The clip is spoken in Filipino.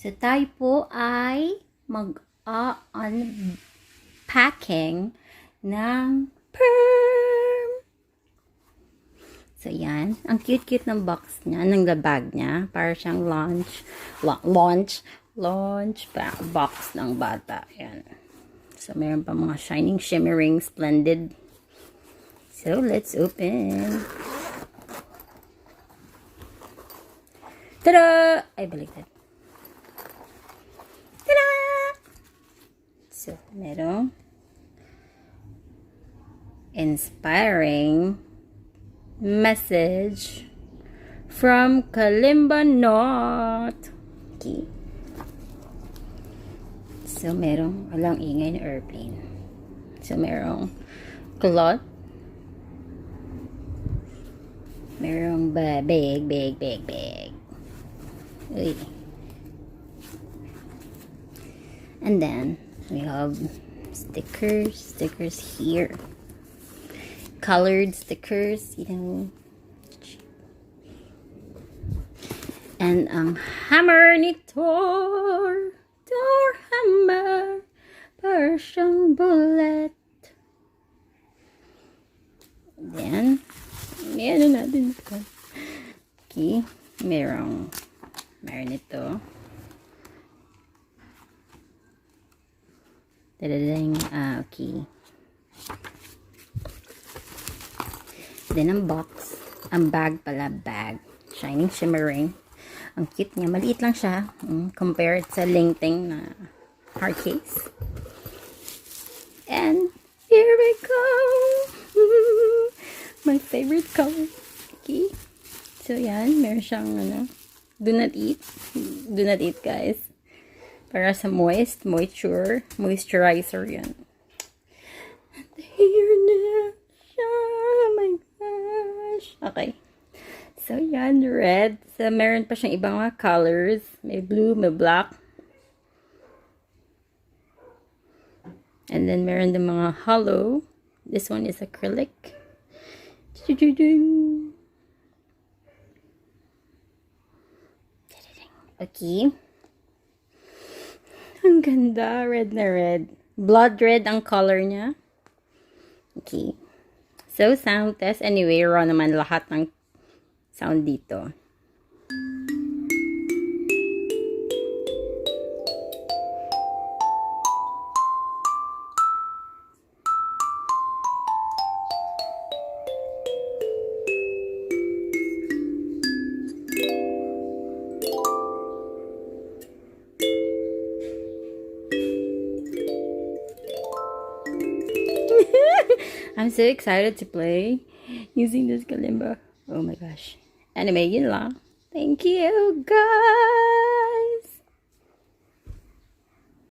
So, tayo po ay mag-unpacking ng PURM. So, yan. Ang cute-cute ng box niya, ng bag niya. Para siyang launch box ng bata. Yan. So, meron pa mga shining, shimmering, splendid. So, let's open. Tada! Ay, baliktad. Tada! So, merong inspiring message from Kalimba Not. Okay. So, merong walang ingay na airplane. So, merong cloth. Merong big. Uy. And then we have stickers here, colored stickers, you know. And ang hammer ni Thor hammer, para siyang bullet. Then meron natin ito. Okay, meron ito. Tadadang, okay. Then ang box, ang bag pala, shining, shimmering. Ang cute niya, maliit lang siya compared sa Lingting na hard case. And here we go. My favorite color. Okay. So yan, meron siyang do not eat guys. Para sa moisturizer yan. And here na siya. Oh my gosh. Okay. So yan, red. So meron pa siyang ibang mga colors. May blue, may black. And then meron din mga hollow. This one is acrylic. Okay. Ang ganda. Red na red. Blood red ang color niya. Okay. So, sound test. Anyway, raw naman lahat ng sound dito. I'm so excited to play using this kalimba. Oh my gosh. Anyway, yun lang. Thank you, guys.